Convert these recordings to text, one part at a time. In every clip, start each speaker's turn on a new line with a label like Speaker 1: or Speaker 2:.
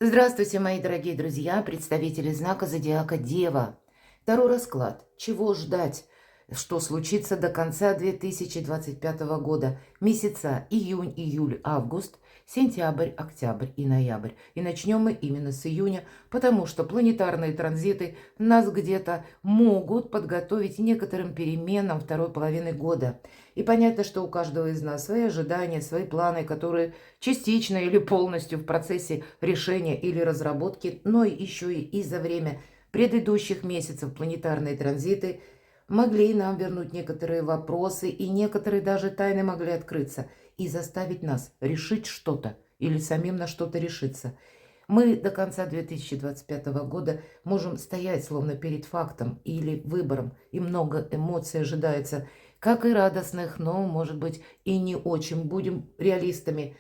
Speaker 1: Здравствуйте, мои дорогие друзья, представители знака зодиака Дева. Второй расклад. Чего ждать? Что случится до конца 2025 года? Месяца июнь, июль, август, сентябрь, октябрь и ноябрь. И начнем мы именно с июня, потому что планетарные транзиты нас где-то могут подготовить к некоторым переменам второй половины года. И понятно, что у каждого из нас свои ожидания, свои планы, которые частично или полностью в процессе решения или разработки, но еще и за время предыдущих месяцев планетарные транзиты могли нам вернуть некоторые вопросы, и некоторые даже тайны могли открыться и заставить нас решить что-то или самим на что-то решиться. Мы до конца 2025 года можем стоять словно перед фактом или выбором, и много эмоций ожидается, как и радостных, но, может быть, и не очень. Будем реалистами.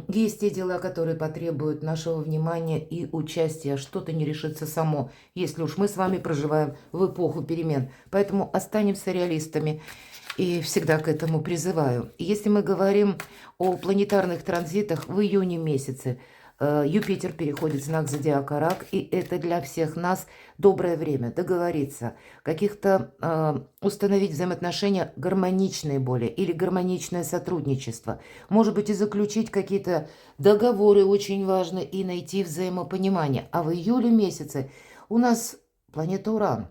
Speaker 1: Есть те дела, которые потребуют нашего внимания и участия. Что-то не решится само, если уж мы с вами проживаем в эпоху перемен. Поэтому останемся реалистами. И всегда к этому призываю. Если мы говорим о планетарных транзитах в июне месяце, Юпитер переходит в знак зодиака Рак, и это для всех нас доброе время договориться, каких-то установить взаимоотношения гармоничные более или гармоничное сотрудничество. Может быть, и заключить какие-то договоры очень важно и найти взаимопонимание. А в июле месяце у нас планета Уран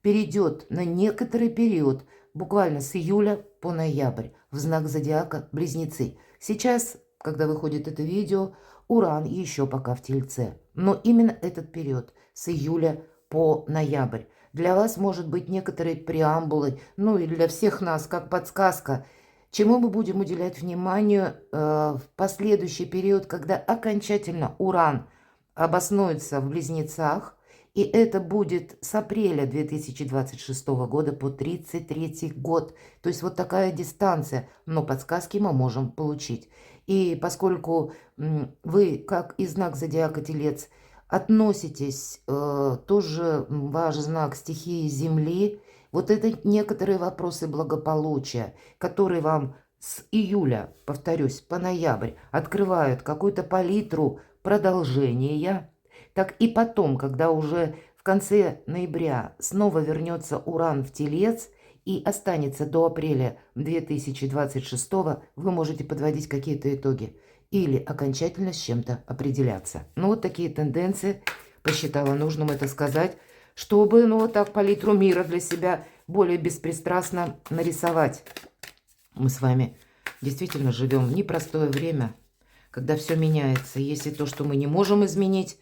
Speaker 1: перейдет на некоторый период, буквально с июля по ноябрь, в знак зодиака Близнецы. Сейчас, когда выходит это видео, Уран еще пока в Тельце. Но именно этот период, с июля по ноябрь, для вас может быть некоторые преамбулы, ну и для всех нас, как подсказка, чему мы будем уделять внимание в последующий период, когда окончательно Уран обоснуется в Близнецах, и это будет с апреля 2026 года по 2033 год. То есть вот такая дистанция, но подсказки мы можем получить. И поскольку вы, как и знак зодиака Телец, относитесь тоже ваш знак стихии Земли, вот это некоторые вопросы благополучия, которые вам с июля, повторюсь, по ноябрь открывают какую-то палитру продолжения, так и потом, когда уже в конце ноября снова вернется Уран в Телец и останется до апреля 2026, вы можете подводить какие-то итоги или окончательно с чем-то определяться. Ну, вот такие тенденции посчитала нужным это сказать, чтобы, ну, вот так палитру мира для себя более беспристрастно нарисовать. Мы с вами действительно живем в непростое время, когда все меняется. Есть и то, что мы не можем изменить,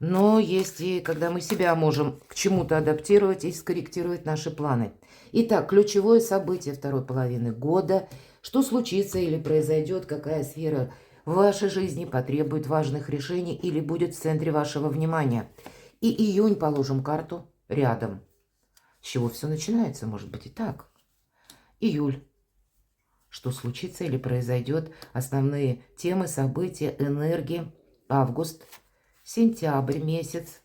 Speaker 1: но есть и когда мы себя можем к чему-то адаптировать и скорректировать наши планы. Итак, ключевое событие второй половины года. Что случится или произойдет, какая сфера в вашей жизни потребует важных решений или будет в центре вашего внимания. И июнь положим карту рядом. С чего все начинается, может быть и так. Июль. Что случится или произойдет, основные темы, события, энергии. Август. Сентябрь месяц.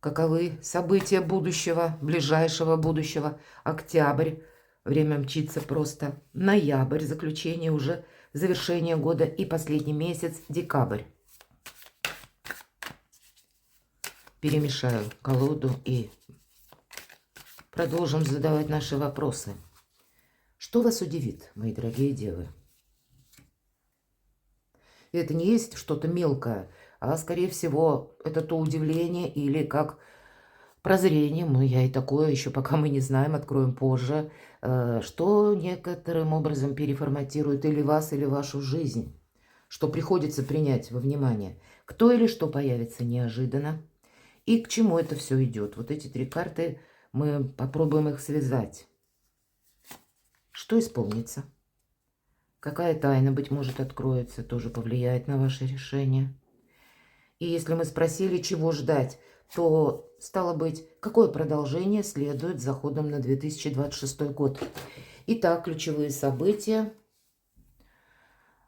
Speaker 1: Каковы события будущего, ближайшего будущего. Октябрь. Время мчится просто. Ноябрь. Заключение уже, завершение года. И последний месяц. Декабрь. Перемешаю колоду и продолжим задавать наши вопросы. Что вас удивит, мои дорогие девы? Это не есть что-то мелкое, а, скорее всего, это то удивление или как прозрение, ну, я и такое еще пока мы не знаем, откроем позже, что некоторым образом переформатирует или вас, или вашу жизнь, что приходится принять во внимание. Кто или что появится неожиданно и к чему это все идет. Вот эти три карты, мы попробуем их связать. Что исполнится? Какая тайна, быть может, откроется, тоже повлияет на ваше решение. И если мы спросили, чего ждать, то, стало быть, какое продолжение следует за ходом на 2026 год. Итак, ключевые события.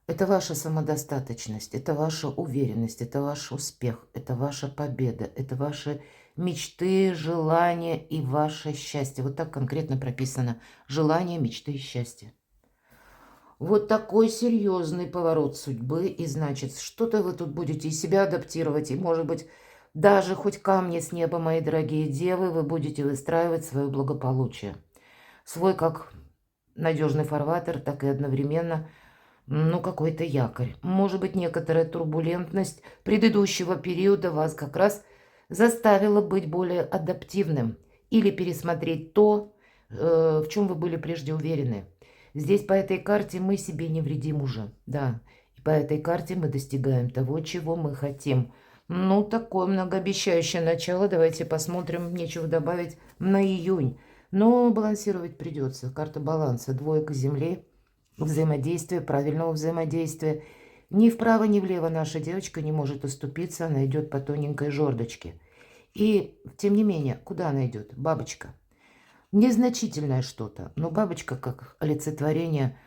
Speaker 1: Это ваша самодостаточность, это ваша уверенность, это ваш успех, это ваша победа, это ваши мечты, желания и ваше счастье. Вот так конкретно прописано. Желание, мечты и счастье. Вот такой серьезный поворот судьбы, и значит, что-то вы тут будете и себя адаптировать, и, может быть, даже хоть камни с неба, мои дорогие девы, вы будете выстраивать свое благополучие. Свой как надежный фарватер, так и одновременно, ну, какой-то якорь. Может быть, некоторая турбулентность предыдущего периода вас как раз заставила быть более адаптивным или пересмотреть то, в чем вы были прежде уверены. Здесь по этой карте мы себе не вредим уже, да. И по этой карте мы достигаем того, чего мы хотим. Ну, такое многообещающее начало. Давайте посмотрим, нечего добавить, на июнь. Но балансировать придется. Карта баланса, двойка Земли, взаимодействие, правильного взаимодействия. Ни вправо, ни влево наша девочка не может уступиться, она идет по тоненькой жердочке. И, тем не менее, куда она идет? Бабочка. Незначительное что-то, но бабочка как олицетворение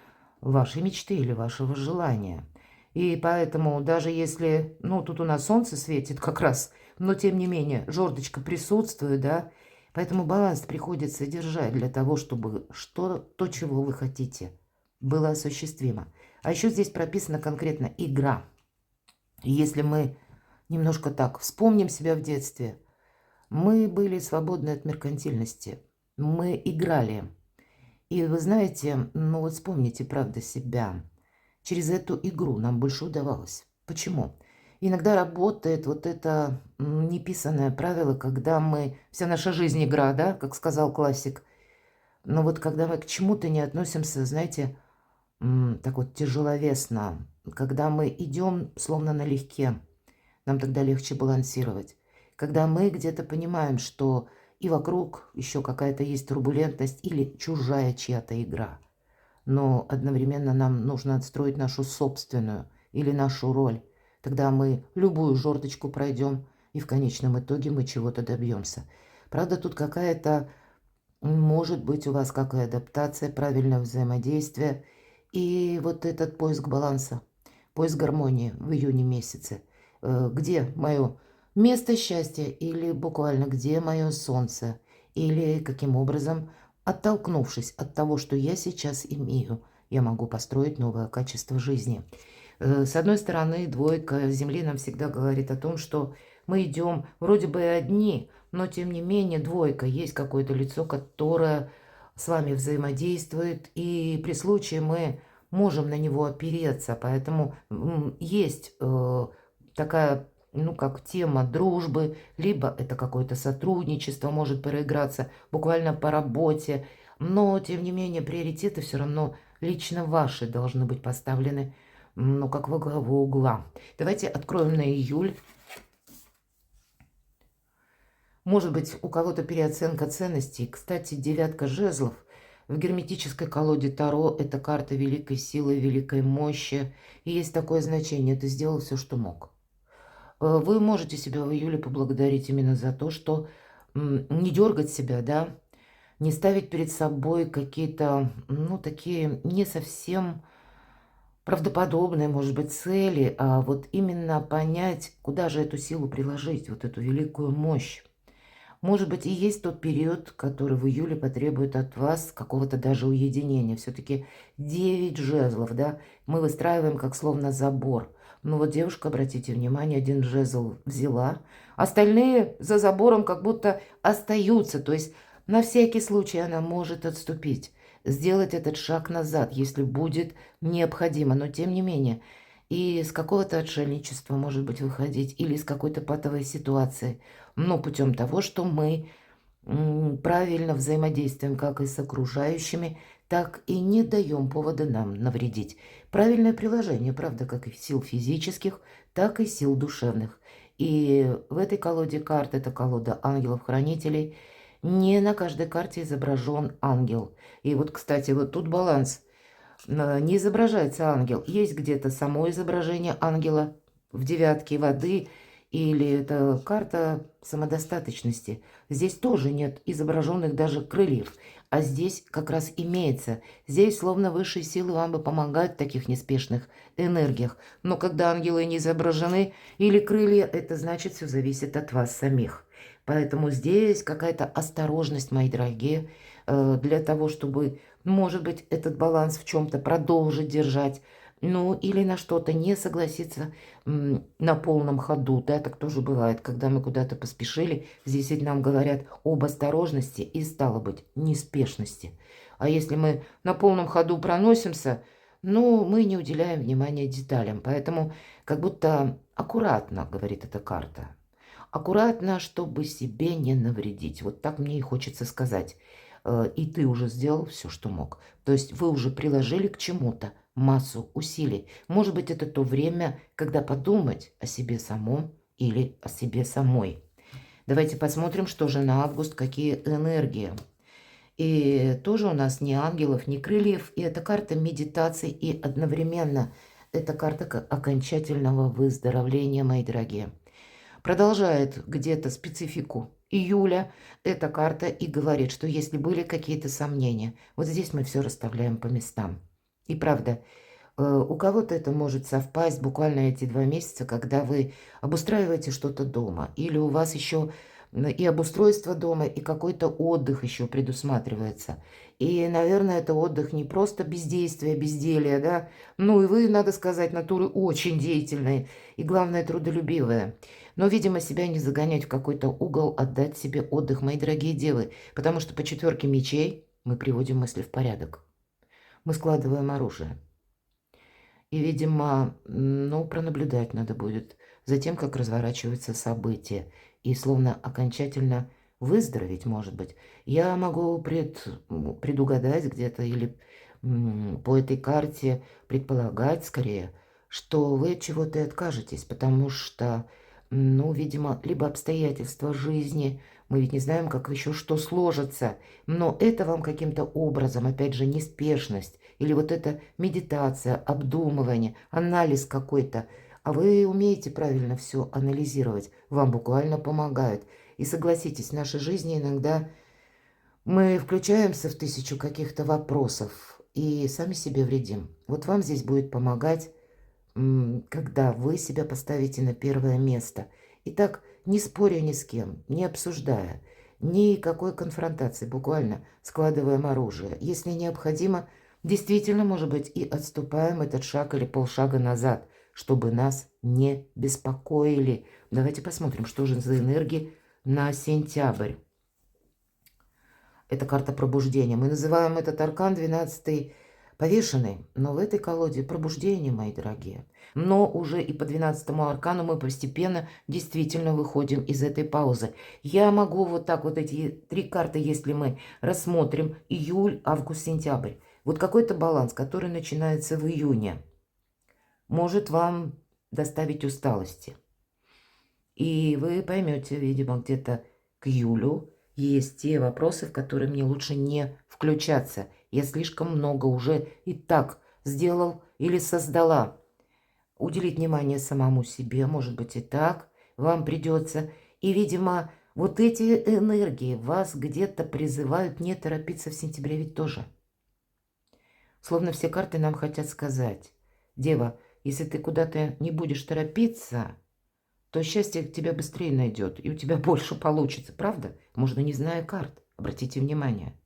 Speaker 1: вашей мечты или вашего желания. И поэтому даже если, ну, тут у нас солнце светит как раз, но тем не менее жердочка присутствует, да, поэтому баланс приходится держать для того, чтобы то, чего вы хотите, было осуществимо. А еще здесь прописана конкретно игра. И если мы немножко так вспомним себя в детстве, мы были свободны от меркантильности. Мы играли. И вы знаете, ну вот вспомните, правда, себя. Через эту игру нам больше удавалось. Почему? Иногда работает вот это неписанное правило, когда мы... Вся наша жизнь игра, да, как сказал классик. Но вот когда мы к чему-то не относимся, знаете, так вот тяжеловесно, когда мы идем словно налегке, нам тогда легче балансировать. Когда мы где-то понимаем, что и вокруг еще какая-то есть турбулентность или чужая чья-то игра, но одновременно нам нужно отстроить нашу собственную или нашу роль. Тогда мы любую жердочку пройдем, и в конечном итоге мы чего-то добьемся. Правда, тут какая-то, может быть, у вас какая адаптация, правильное взаимодействие, и вот этот поиск баланса, поиск гармонии в июне месяце. Где мое место счастья или буквально где мое солнце, или каким образом, оттолкнувшись от того, что я сейчас имею, я могу построить новое качество жизни. С одной стороны, двойка Земли нам всегда говорит о том, что мы идем вроде бы одни, но тем не менее двойка, есть какое-то лицо, которое с вами взаимодействует, и при случае мы можем на него опереться, поэтому есть такая, ну, как тема дружбы, либо это какое-то сотрудничество может проиграться буквально по работе, но, тем не менее, приоритеты все равно лично ваши должны быть поставлены, ну, как во главу угла. Давайте откроем на июль. Может быть, у кого-то переоценка ценностей. Кстати, девятка жезлов в герметической колоде Таро – это карта великой силы, великой мощи. И есть такое значение – ты сделал все, что мог. Вы можете себя в июле поблагодарить именно за то, что не дергать себя, да, не ставить перед собой какие-то, ну, такие не совсем правдоподобные, может быть, цели, а вот именно понять, куда же эту силу приложить, вот эту великую мощь. Может быть, и есть тот период, который в июле потребует от вас какого-то даже уединения. Все-таки 9 жезлов, да, мы выстраиваем как словно забор. Ну вот девушка, обратите внимание, один жезл взяла, остальные за забором как будто остаются. То есть на всякий случай она может отступить, сделать этот шаг назад, если будет необходимо. Но тем не менее, и с какого-то отшельничества, может быть, выходить, или из какой-то патовой ситуации, но путем того, что мы правильно взаимодействуем как и с окружающими, так и не даем повода нам навредить. Правильное приложение, правда, как и сил физических, так и сил душевных. И в этой колоде карт, это колода ангелов-хранителей, не на каждой карте изображен ангел. И вот, кстати, вот тут баланс. Не изображается ангел. Есть где-то само изображение ангела в девятке воды, или это карта самодостаточности. Здесь тоже нет изображенных даже крыльев, а здесь как раз имеется. Здесь словно высшие силы вам бы помогают в таких неспешных энергиях. Но когда ангелы не изображены или крылья, это значит, все зависит от вас самих. Поэтому здесь какая-то осторожность, мои дорогие, для того, чтобы Может быть, этот баланс в чем-то продолжить держать, ну, или на что-то не согласиться на полном ходу, да, так тоже бывает, когда мы куда-то поспешили, здесь ведь нам говорят об осторожности и, стало быть, неспешности. А если мы на полном ходу проносимся, ну, мы не уделяем внимания деталям, поэтому как будто аккуратно, говорит эта карта. Аккуратно, чтобы себе не навредить. Вот так мне и хочется сказать. И ты уже сделал все, что мог. То есть вы уже приложили к чему-то массу усилий. Может быть, это то время, когда подумать о себе самом или о себе самой. Давайте посмотрим, что же на август, какие энергии. И тоже у нас ни ангелов, ни крыльев. И это карта медитации. И одновременно это карта окончательного выздоровления, мои дорогие. Продолжает где-то специфику июля эта карта и говорит, что если были какие-то сомнения, вот здесь мы все расставляем по местам. И правда, у кого-то это может совпасть буквально эти 2 месяца, когда вы обустраиваете что-то дома, или у вас еще и обустройство дома, и какой-то отдых еще предусматривается. И, наверное, это отдых не просто бездействие, безделье, да, ну и вы, надо сказать, натуры очень деятельные и, главное, трудолюбивые. Но, видимо, себя не загонять в какой-то угол, отдать себе отдых, мои дорогие девы, потому что по 4 мечей мы приводим мысли в порядок. Мы складываем оружие. И, видимо, ну, пронаблюдать надо будет за тем, как разворачиваются события. И словно окончательно выздороветь, может быть. Я могу предугадать где-то или по этой карте предполагать скорее, что вы от чего-то откажетесь, потому что, ну, видимо, либо обстоятельства жизни, мы ведь не знаем, как еще что сложится, но это вам каким-то образом, опять же, неспешность, или вот эта медитация, обдумывание, анализ какой-то, а вы умеете правильно все анализировать, вам буквально помогают. И согласитесь, в нашей жизни иногда мы включаемся в 1000 каких-то вопросов и сами себе вредим. Вот вам здесь будет помогать, когда вы себя поставите на первое место. Итак, не споря ни с кем, не обсуждая, никакой конфронтации, буквально складываем оружие. Если необходимо, действительно, может быть, и отступаем этот шаг или полшага назад, чтобы нас не беспокоили. Давайте посмотрим, что же за энергии на сентябрь. Это карта пробуждения. Мы называем этот аркан 12-й повешенный, но в этой колоде пробуждение, мои дорогие. Но уже и по 12-му аркану мы постепенно действительно выходим из этой паузы. Я могу вот так вот эти 3 карты, если мы рассмотрим июль, август, сентябрь. Вот какой-то баланс, который начинается в июне, может вам доставить усталости. И вы поймете, видимо, где-то к июлю есть те вопросы, в которые мне лучше не включаться. Я слишком много уже и так сделал или создала. Уделить внимание самому себе, может быть, и так вам придется. И, видимо, вот эти энергии вас где-то призывают не торопиться в сентябре ведь тоже. Словно все карты нам хотят сказать: дева, если ты куда-то не будешь торопиться, то счастье тебя быстрее найдет, и у тебя больше получится, правда? Можно, не зная карт, обратите внимание.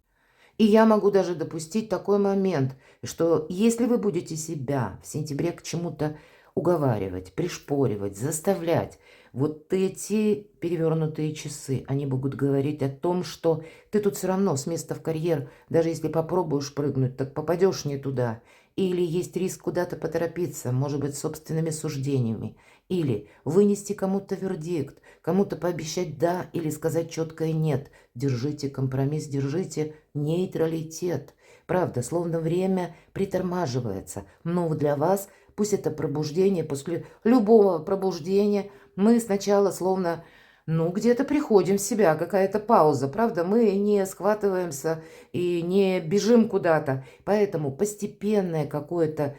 Speaker 1: И я могу даже допустить такой момент, что если вы будете себя в сентябре к чему-то уговаривать, пришпоривать, заставлять, вот эти перевернутые часы, они будут говорить о том, что ты тут все равно с места в карьер, даже если попробуешь прыгнуть, так попадешь не туда. Или есть риск куда-то поторопиться, может быть, собственными суждениями. Или вынести кому-то вердикт, кому-то пообещать «да» или сказать четкое «нет». Держите компромисс, держите нейтралитет. Правда, словно время притормаживается. Но для вас, пусть это пробуждение, после любого пробуждения, мы сначала словно, ну, где-то приходим в себя, какая-то пауза, правда? Мы не схватываемся и не бежим куда-то. Поэтому постепенное какое-то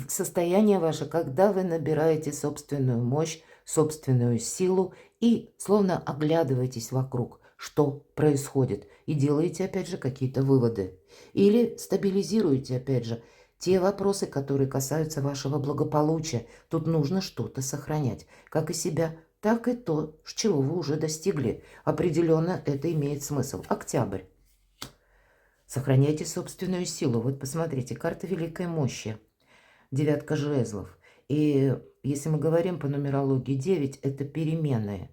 Speaker 1: состояние ваше, когда вы набираете собственную мощь, собственную силу и словно оглядываетесь вокруг, что происходит, и делаете, опять же, какие-то выводы. Или стабилизируете, опять же, те вопросы, которые касаются вашего благополучия. Тут нужно что-то сохранять, как и себя, так и то, чего вы уже достигли. Определенно это имеет смысл. Октябрь. Сохраняйте собственную силу. Вот посмотрите, карта великой мощи, девятка жезлов. И если мы говорим по нумерологии, 9 – это переменные.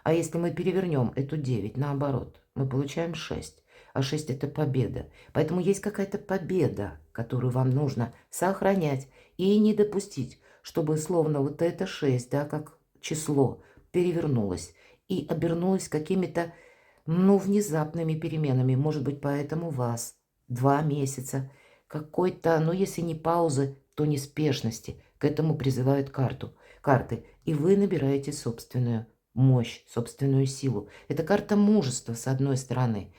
Speaker 1: А если мы перевернем эту 9 наоборот, мы получаем 6. А 6 – это победа. Поэтому есть какая-то победа, которую вам нужно сохранять и не допустить, чтобы словно вот это 6, да, как число, перевернулось и обернулось какими-то, ну, внезапными переменами. Может быть, поэтому у вас 2 месяца какой-то, ну, если не паузы, то неспешности. К этому призывают карты. И вы набираете собственную мощь, собственную силу. Это карта мужества, с одной стороны.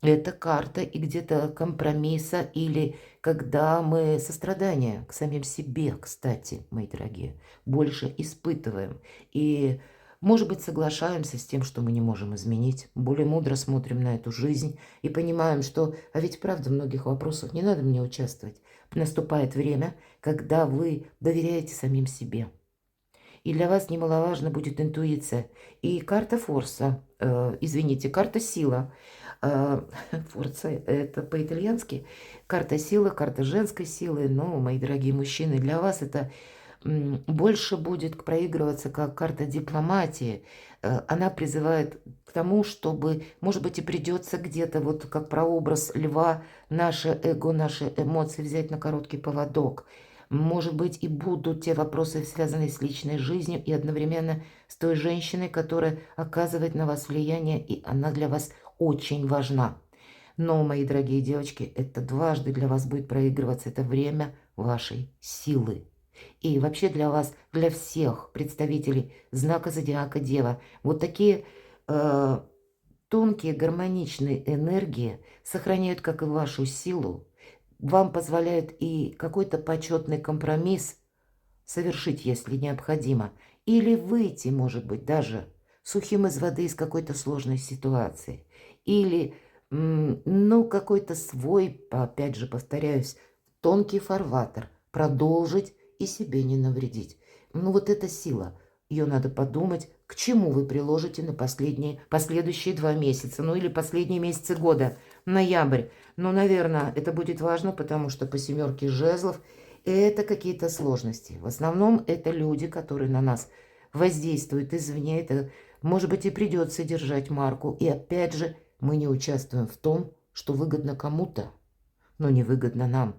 Speaker 1: Это карта и где-то компромисса, или когда мы сострадания к самим себе, кстати, мои дорогие, больше испытываем. И, может быть, соглашаемся с тем, что мы не можем изменить. Более мудро смотрим на эту жизнь и понимаем, что, а ведь правда в многих вопросах не надо мне участвовать. Наступает время, когда вы доверяете самим себе. И для вас немаловажно будет интуиция. И карта форса, карта сила. Форца – это по-итальянски. Карта силы, карта женской силы. Но, мои дорогие мужчины, для вас это больше будет проигрываться как карта дипломатии. Она призывает к тому, чтобы, может быть, и придется где-то, вот как прообраз льва, наше эго, наши эмоции взять на короткий поводок. Может быть, и будут те вопросы, связанные с личной жизнью, и одновременно с той женщиной, которая оказывает на вас влияние, и она для вас очень важна. Но, мои дорогие девочки, это дважды для вас будет проигрываться. Это время вашей силы. И вообще для вас, для всех представителей знака зодиака Дева, вот такие тонкие гармоничные энергии сохраняют как и вашу силу, вам позволяют и какой-то почетный компромисс совершить, если необходимо, или выйти, может быть, даже сухим из воды из какой-то сложной ситуации, или, ну, какой-то свой, опять же, повторяюсь, тонкий фарватер продолжить и себе не навредить. Ну, вот эта сила, ее надо подумать, к чему вы приложите на последующие 2 месяца, ну, или последние месяцы года, ноябрь. Ну, наверное, это будет важно, потому что по 7 жезлов это какие-то сложности. В основном это люди, которые на нас воздействуют извне. Это, может быть, и придется держать марку. И опять же, мы не участвуем в том, что выгодно кому-то, но не выгодно нам.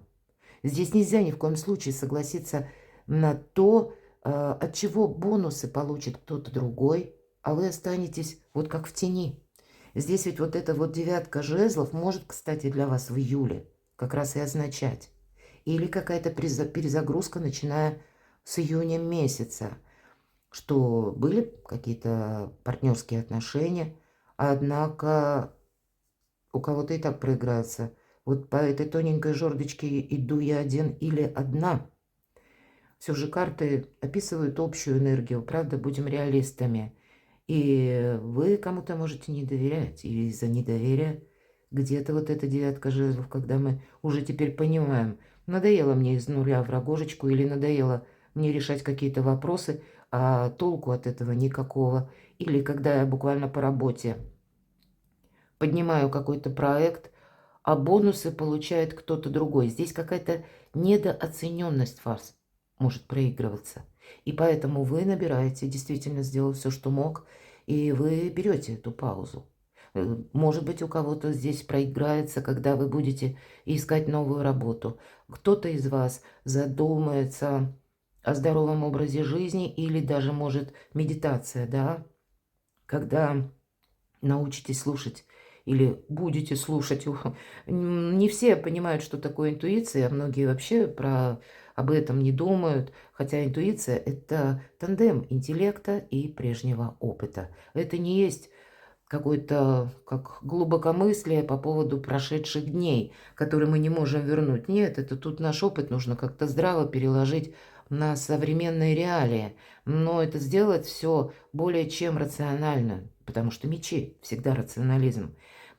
Speaker 1: Здесь нельзя ни в коем случае согласиться на то, от чего бонусы получит кто-то другой, а вы останетесь вот как в тени. Здесь ведь вот эта вот 9 жезлов может, кстати, для вас в июле как раз и означать. Или какая-то перезагрузка, начиная с июня месяца, что были какие-то партнерские отношения, однако у кого-то и так проиграется. Вот по этой тоненькой жердочке иду я один или одна. Все же карты описывают общую энергию, правда, будем реалистами. И вы кому-то можете не доверять, и из-за недоверия где-то вот эта 9 жезлов, когда мы уже теперь понимаем, надоело мне из нуля в рогожечку или надоело мне решать какие-то вопросы, а толку от этого никакого. Или когда я буквально по работе поднимаю какой-то проект, а бонусы получает кто-то другой. Здесь какая-то недооцененность вас может проигрываться. И поэтому вы набираете, действительно сделал все, что мог, и вы берете эту паузу. Может быть, у кого-то здесь проиграется, когда вы будете искать новую работу. Кто-то из вас задумается о здоровом образе жизни или даже, может, медитация, да, когда научитесь слушать или будете слушать. Не все понимают, что такое интуиция, а многие вообще об этом не думают. Хотя интуиция – это тандем интеллекта и прежнего опыта. Это не есть какое-то как глубокомыслие по поводу прошедших дней, которые мы не можем вернуть. Нет, это тут наш опыт нужно как-то здраво переложить на современные реалии. Но это сделать все более чем рационально, потому что мечи всегда рационализм.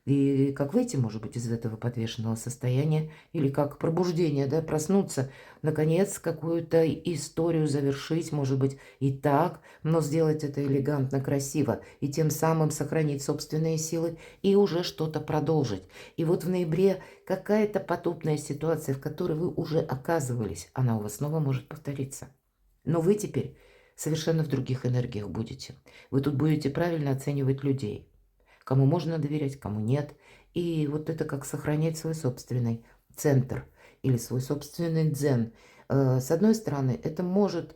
Speaker 1: И как выйти, может быть, из этого подвешенного состояния, или как пробуждение, да, проснуться, наконец, какую-то историю завершить, может быть, и так, но сделать это элегантно, красиво, и тем самым сохранить собственные силы, и уже что-то продолжить. И вот в ноябре какая-то потопная ситуация, в которой вы уже оказывались, она у вас снова может повториться. Но вы теперь совершенно в других энергиях будете. Вы тут будете правильно оценивать людей. Кому можно доверять, кому нет. И вот это как сохранять свой собственный центр или свой собственный дзен. С одной стороны, это может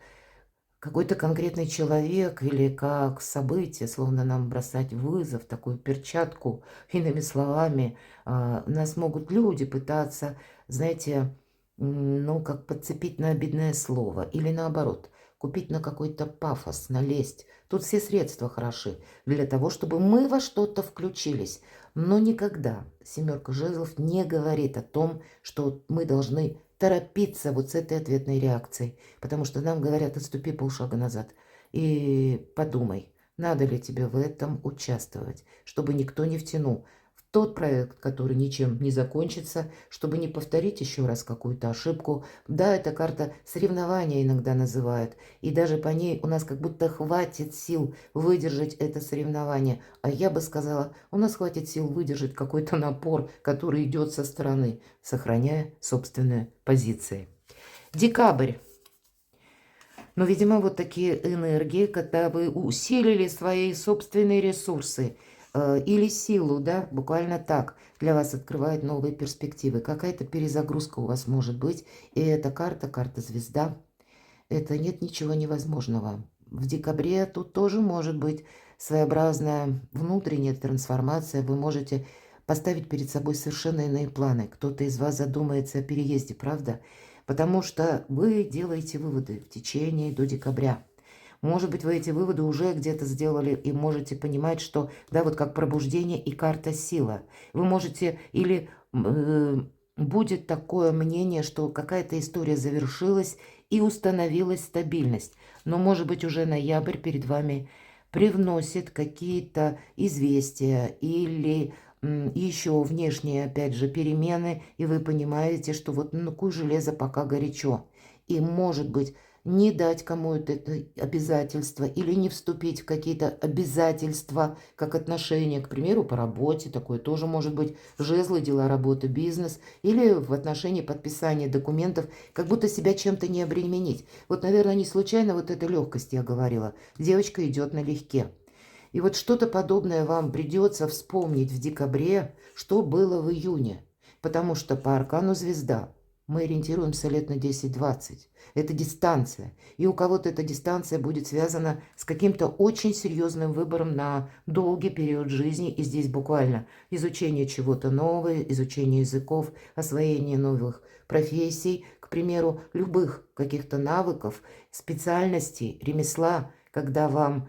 Speaker 1: какой-то конкретный человек или как событие, словно нам бросать вызов, такую перчатку, иными словами, нас могут люди пытаться, знаете, ну, как подцепить на обидное слово или наоборот, купить на какой-то пафос, налезть. Тут все средства хороши для того, чтобы мы во что-то включились. Но никогда семерка жезлов не говорит о том, что мы должны торопиться вот с этой ответной реакцией. Потому что нам говорят, отступи полшага назад и подумай, надо ли тебе в этом участвовать, чтобы никто не втянул в тот проект, который ничем не закончится, чтобы не повторить еще раз какую-то ошибку. Да, эта карта соревнования иногда называют, и даже по ней у нас как будто хватит сил выдержать это соревнование. А я бы сказала, у нас хватит сил выдержать какой-то напор, который идет со стороны, сохраняя собственные позиции. Декабрь. Но, видимо, вот такие энергии, когда вы усилили свои собственные ресурсы или силу, да, буквально так, для вас открывает новые перспективы. Какая-то перезагрузка у вас может быть. И эта карта звезда. Это нет ничего невозможного. В декабре тут тоже может быть своеобразная внутренняя трансформация. Вы можете поставить перед собой совершенно иные планы. Кто-то из вас задумается о переезде, правда? Потому что вы делаете выводы в течение до декабря. Может быть, вы эти выводы уже где-то сделали и можете понимать, что, да, вот как пробуждение и карта сила. Вы можете или будет такое мнение, что какая-то история завершилась и установилась стабильность. Но, может быть, уже ноябрь перед вами привносит какие-то известия или еще внешние, опять же, перемены, и вы понимаете, что вот ну куй железо пока горячо. И, может быть, не дать кому-то это обязательство или не вступить в какие-то обязательства, как отношения, к примеру, по работе, такое тоже может быть, жезлы, дела, работа, бизнес, или в отношении подписания документов, как будто себя чем-то не обременить. Вот, наверное, не случайно вот эта легкость я говорила. Девочка идет налегке. И вот что-то подобное вам придется вспомнить в декабре, что было в июне. Потому что по аркану звезда мы ориентируемся лет на 10-20. Это дистанция. И у кого-то эта дистанция будет связана с каким-то очень серьезным выбором на долгий период жизни. И здесь буквально изучение чего-то нового, изучение языков, освоение новых профессий, к примеру, любых каких-то навыков, специальностей, ремесла, когда вам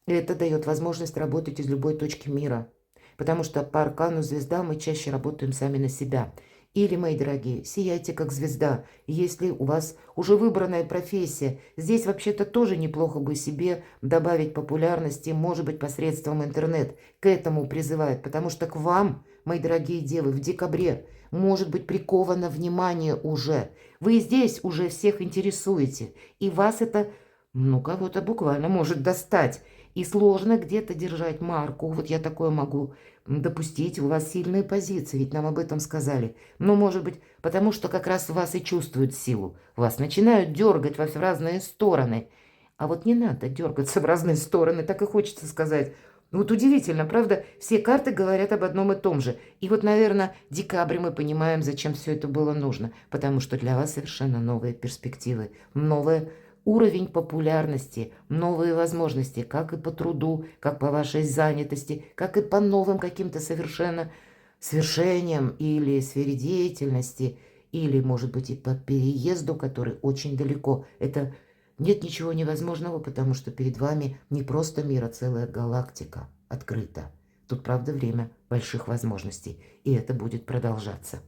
Speaker 1: это дает возможность работать из любой точки мира. Потому что по аркану звезда мы чаще работаем сами на себя. Или, мои дорогие, сияйте как звезда, если у вас уже выбранная профессия. Здесь вообще-то тоже неплохо бы себе добавить популярности, может быть, посредством интернет. К этому призывают, потому что к вам, мои дорогие девы, в декабре может быть приковано внимание уже. Вы здесь уже всех интересуете, и вас это, ну, кого-то буквально может достать. И сложно где-то держать марку. Вот я такое могу допустить. У вас сильные позиции, ведь нам об этом сказали. Но, может быть, потому что как раз вас и чувствуют силу. Вас начинают дергать в разные стороны. А вот не надо дергаться в разные стороны, так и хочется сказать. Вот удивительно, правда? Все карты говорят об одном и том же. И вот, наверное, декабрь мы понимаем, зачем все это было нужно. Потому что для вас совершенно новые перспективы, новые уровень популярности, новые возможности, как и по труду, как по вашей занятости, как и по новым каким-то совершенно свершениям или сфере деятельности, или, может быть, и по переезду, который очень далеко. Это нет ничего невозможного, потому что перед вами не просто мир, а целая галактика открыта. Тут, правда, время больших возможностей, и это будет продолжаться.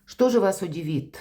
Speaker 1: Что же вас удивит?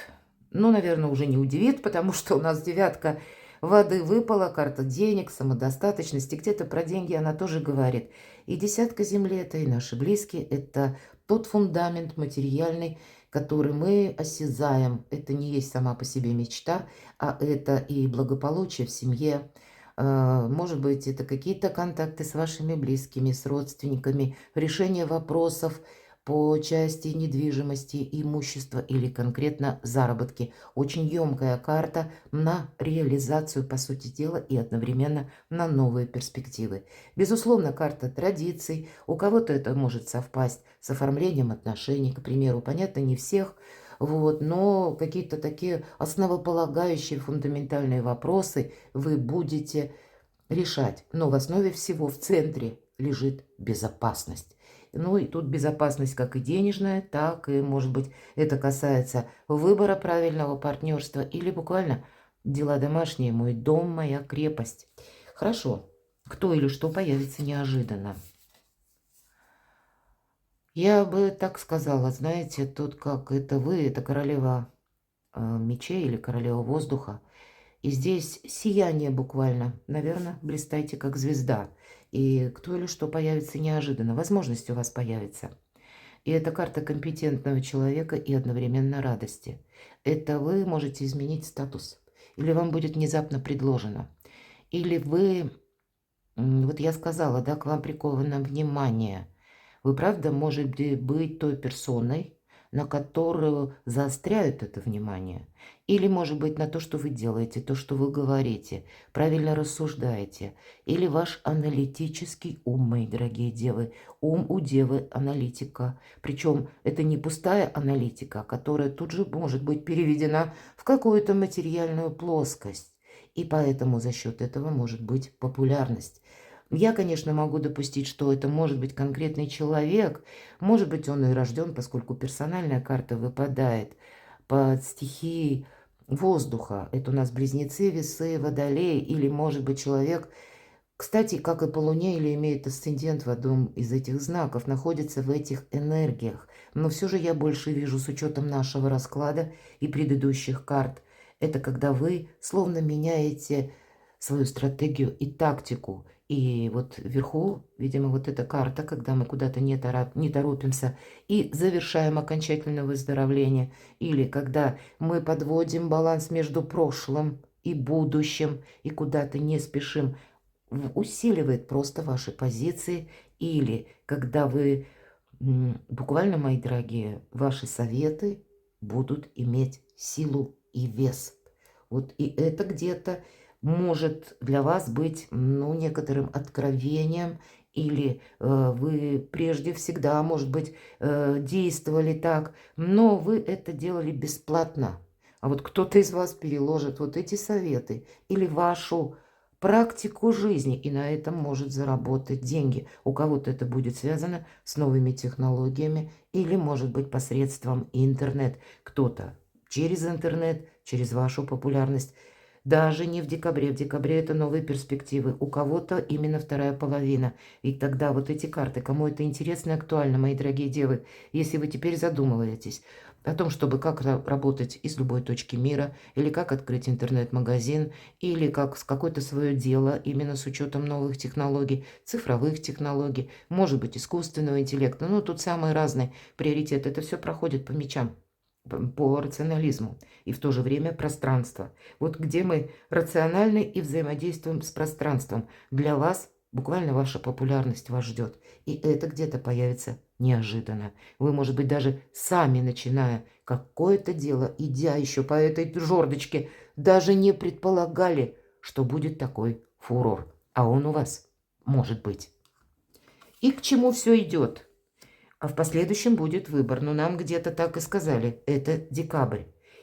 Speaker 1: Ну, наверное, уже не удивит, потому что у нас девятка воды выпала, карта денег, самодостаточности. Где-то про деньги она тоже говорит. И десятка земли – это и наши близкие, это тот фундамент материальный, который мы осязаем. Это не есть сама по себе мечта, а это и благополучие в семье. Может быть, это какие-то контакты с вашими близкими, с родственниками, решение вопросов по части недвижимости, имущества или конкретно заработки. Очень емкая карта на реализацию, по сути дела, и одновременно на новые перспективы. Безусловно, карта традиций. У кого-то это может совпасть с оформлением отношений, к примеру. Понятно, не всех, вот, но какие-то такие основополагающие фундаментальные вопросы вы будете решать. Но в основе всего, в центре, лежит безопасность. Ну и тут безопасность как и денежная, так и, может быть, это касается выбора правильного партнерства или буквально дела домашние, мой дом, моя крепость. Хорошо. Кто или что появится неожиданно? Я бы так сказала, знаете, тут как это вы, это королева мечей или королева воздуха. И здесь сияние буквально. Наверное, блистайте как звезда. И кто или что появится неожиданно. Возможность у вас появится. И это карта компетентного человека и одновременно радости. Это вы можете изменить статус. Или вам будет внезапно предложено. Или вы, вот я сказала, да, к вам приковано внимание. Вы, правда, можете быть той персоной, на которую заостряют это внимание. Или, может быть, на то, что вы делаете, то, что вы говорите, правильно рассуждаете. Или ваш аналитический ум, мои дорогие девы. Ум у девы аналитика. Причем это не пустая аналитика, которая тут же может быть переведена в какую-то материальную плоскость. И поэтому за счет этого может быть популярность. Я, конечно, могу допустить, что это может быть конкретный человек. Может быть, он и рожден, поскольку персональная карта выпадает под стихией воздуха. Это у нас близнецы, весы, водолей. Или, может быть, человек, кстати, как и по Луне, или имеет асцендент в одном из этих знаков, находится в этих энергиях. Но все же я больше вижу с учетом нашего расклада и предыдущих карт. Это когда вы словно меняете свою стратегию и тактику. И вот вверху, видимо, вот эта карта, когда мы куда-то не торопимся и завершаем окончательное выздоровление. Или когда мы подводим баланс между прошлым и будущим и куда-то не спешим, усиливает просто ваши позиции. Или когда вы, буквально, мои дорогие, ваши советы будут иметь силу и вес. Вот и это где-то может для вас быть, ну, некоторым откровением, или вы прежде всегда, может быть, действовали так, но вы это делали бесплатно. А вот кто-то из вас переложит вот эти советы или вашу практику жизни, и на этом может заработать деньги. У кого-то это будет связано с новыми технологиями или, может быть, посредством интернет. Кто-то через интернет, через вашу популярность. Даже не в декабре. В декабре это новые перспективы. У кого-то именно вторая половина. И тогда вот эти карты, кому это интересно и актуально, мои дорогие девы, если вы теперь задумываетесь о том, чтобы как работать из любой точки мира, или как открыть интернет-магазин, или как с какое-то свое дело, именно с учетом новых технологий, цифровых технологий, может быть, искусственного интеллекта. Ну, тут самые разные приоритеты. Это все проходит по мечам, по рационализму, и в то же время пространство. Вот где мы рациональны и взаимодействуем с пространством. Для вас буквально ваша популярность вас ждет. И это где-то появится неожиданно. Вы, может быть, даже сами, начиная какое-то дело, идя еще по этой жердочке, даже не предполагали, что будет такой фурор. А он у вас может быть. И к чему все идет? А в последующем будет выбор. Но нам где-то так и сказали. Это декабрь.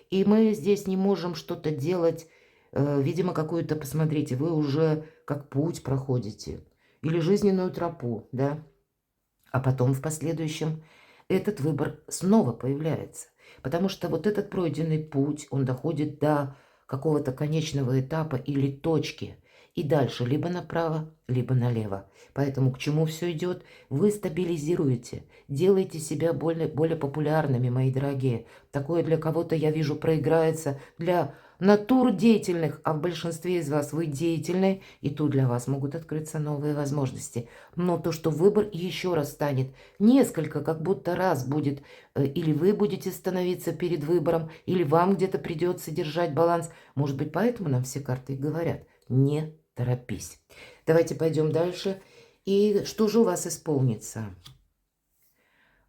Speaker 1: И мы здесь не можем что-то делать. Видимо, какую-то, посмотрите, вы уже как путь проходите. Или жизненную тропу, да. А потом в последующем этот выбор снова появляется. Потому что вот этот пройденный путь, он доходит до какого-то конечного этапа или точки. И дальше либо направо, либо налево. Поэтому к чему все идет? Вы стабилизируете, делаете себя более популярными, мои дорогие. Такое для кого-то, я вижу, проиграется, для натур деятельных, а в большинстве из вас вы деятельны, и тут для вас могут открыться новые возможности. Но то, что выбор еще раз станет, несколько, как будто раз будет, или вы будете становиться перед выбором, или вам где-то придется держать баланс. Может быть, поэтому нам все карты и говорят: не торопись. Давайте пойдем дальше. И что же у вас исполнится?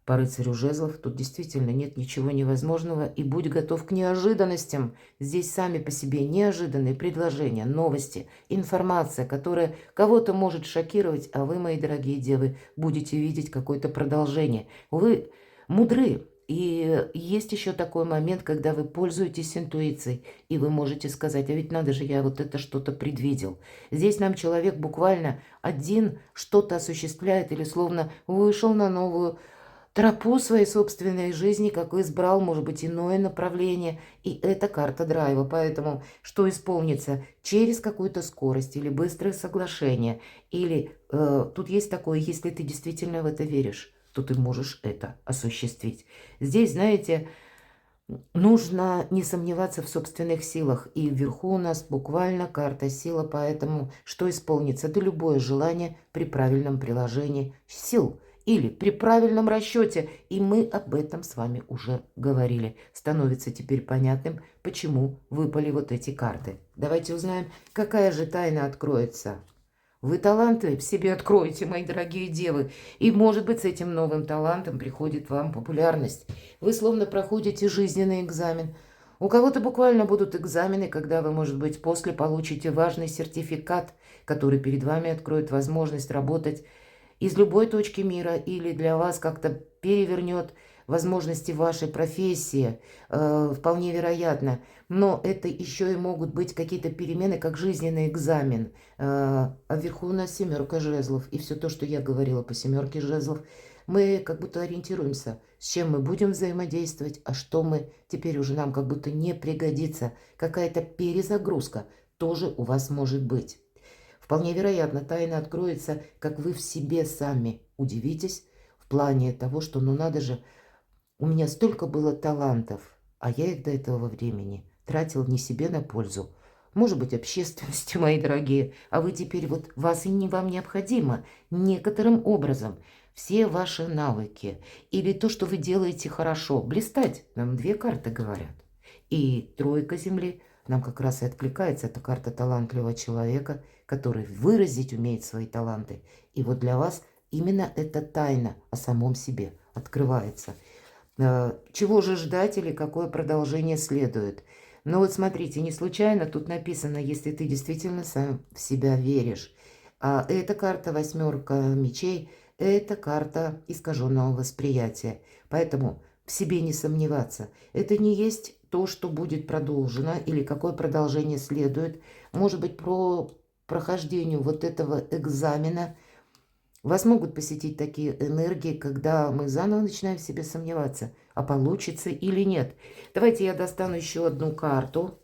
Speaker 1: По рыцарю жезлов тут действительно нет ничего невозможного, и будь готов к неожиданностям. Здесь сами по себе неожиданные предложения, новости, информация, которая кого-то может шокировать, а вы, мои дорогие девы, будете видеть какое-то продолжение. Вы мудры, и есть еще такой момент, когда вы пользуетесь интуицией, и вы можете сказать: а ведь надо же, я вот это что-то предвидел. Здесь нам человек буквально один что-то осуществляет или словно вышел на новую тропу своей собственной жизни, как избрал, может быть, иное направление. И это карта драйва. Поэтому что исполнится? Через какую-то скорость или быстрое соглашение. Или тут есть такое: если ты действительно в это веришь, то ты можешь это осуществить. Здесь, знаете, нужно не сомневаться в собственных силах. И вверху у нас буквально карта сила. Поэтому что исполнится? Да любое желание при правильном приложении сил. Или при правильном расчете. И мы об этом с вами уже говорили. Становится теперь понятным, почему выпали вот эти карты. Давайте узнаем, какая же тайна откроется. Вы таланты в себе откроете, мои дорогие девы. И, может быть, с этим новым талантом приходит вам популярность. Вы словно проходите жизненный экзамен. У кого-то буквально будут экзамены, когда вы, может быть, после получите важный сертификат, который перед вами откроет возможность работать из любой точки мира, или для вас как-то перевернет возможности вашей профессии, вполне вероятно. Но это еще и могут быть какие-то перемены, как жизненный экзамен. А вверху у нас семерка жезлов. И все то, что я говорила по семерке жезлов, мы как будто ориентируемся, с чем мы будем взаимодействовать, а что мы теперь уже нам как будто не пригодится. Какая-то перезагрузка тоже у вас может быть. Вполне вероятно, тайна откроется, как вы в себе сами удивитесь, в плане того, что, ну надо же, у меня столько было талантов, а я их до этого времени тратил не себе на пользу, может быть, общественности, мои дорогие, а вы теперь вот, вас и не вам необходимо некоторым образом все ваши навыки или то, что вы делаете хорошо, блистать, нам две карты говорят. И тройка земли нам как раз и откликается, это карта талантливого человека, который выразить умеет свои таланты. И вот для вас именно эта тайна о самом себе открывается. Чего же ждать или какое продолжение следует? Ну вот смотрите, не случайно тут написано: если ты действительно сам в себя веришь. А эта карта восьмерка мечей, это карта искаженного восприятия. Поэтому в себе не сомневаться. Это не есть то, что будет продолжено или какое продолжение следует. Может быть, про прохождению вот этого экзамена вас могут посетить такие энергии, когда мы заново начинаем в себе сомневаться, а получится или нет. Давайте я достану еще одну карту.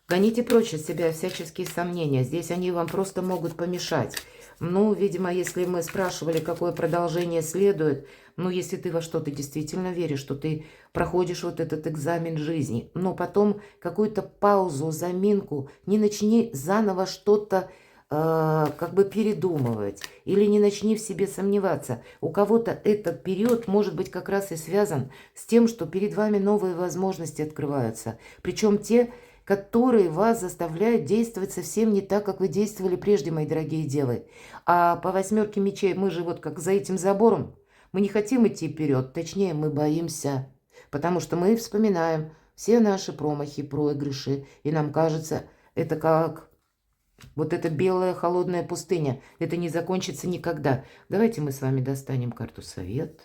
Speaker 1: Гоните прочь от себя всяческие сомнения. Здесь они вам просто могут помешать. Ну, видимо, если мы спрашивали, какое продолжение следует, ну, если ты во что-то действительно веришь, что ты проходишь вот этот экзамен жизни, но потом какую-то паузу, заминку, не начни заново что-то как бы передумывать, или не начни в себе сомневаться. У кого-то этот период может быть как раз и связан с тем, что перед вами новые возможности открываются. Причем те, которые вас заставляют действовать совсем не так, как вы действовали прежде, мои дорогие девы. А по восьмерке мечей мы же вот как за этим забором. Мы не хотим идти вперед, точнее, мы боимся, потому что мы вспоминаем все наши промахи, проигрыши, и нам кажется, это как вот эта белая холодная пустыня, это не закончится никогда. Давайте мы с вами достанем карту совет.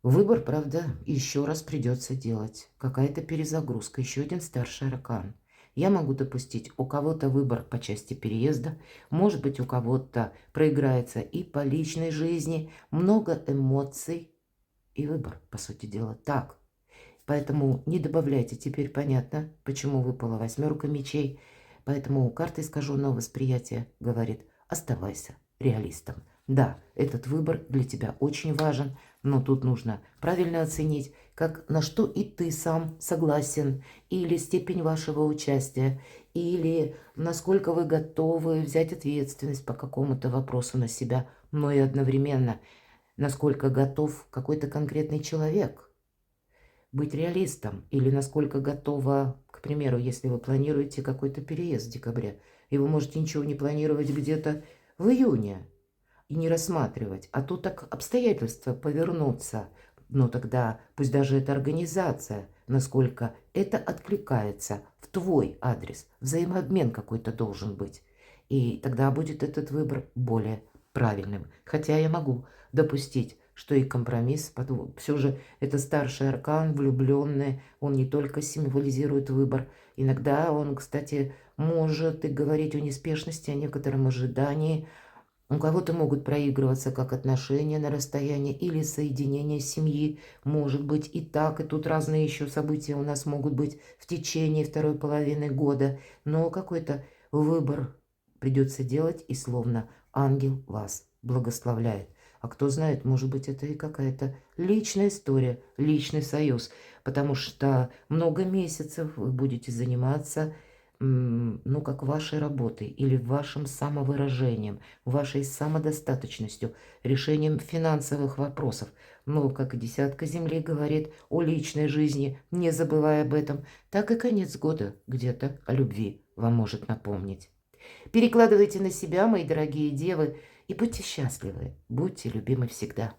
Speaker 1: Выбор, правда, еще раз придется делать. Какая-то перезагрузка, еще один старший аркан. Я могу допустить, у кого-то выбор по части переезда, может быть, у кого-то проиграется и по личной жизни, много эмоций и выбор, по сути дела, так. Поэтому не добавляйте, теперь понятно, почему выпала восьмерка мечей. Поэтому карта искаженного восприятия говорит: оставайся реалистом. Да, этот выбор для тебя очень важен, но тут нужно правильно оценить, как на что и ты сам согласен, или степень вашего участия, или насколько вы готовы взять ответственность по какому-то вопросу на себя, но и одновременно, насколько готов какой-то конкретный человек быть реалистом, или насколько готова, к примеру, если вы планируете какой-то переезд в декабре, и вы можете ничего не планировать где-то в июне, и не рассматривать. А тут так обстоятельства повернутся. Ну тогда пусть даже эта организация, насколько это откликается в твой адрес. Взаимообмен какой-то должен быть. И тогда будет этот выбор более правильным. Хотя я могу допустить, что и компромисс, все же это старший аркан, влюбленный, он не только символизирует выбор, иногда он, кстати, может и говорить о неспешности, о некотором ожидании. У кого-то могут проигрываться как отношения на расстоянии или соединение семьи. Может быть и так, и тут разные еще события у нас могут быть в течение второй половины года. Но какой-то выбор придется делать, и словно ангел вас благословляет. А кто знает, может быть, это и какая-то личная история, личный союз. Потому что много месяцев вы будете заниматься, ну, как вашей работой или вашим самовыражением, вашей самодостаточностью, решением финансовых вопросов. Но, как десятка земли говорит о личной жизни, не забывая об этом, так и конец года где-то о любви вам может напомнить. Перекладывайте на себя, мои дорогие девы, и будьте счастливы, будьте любимы всегда.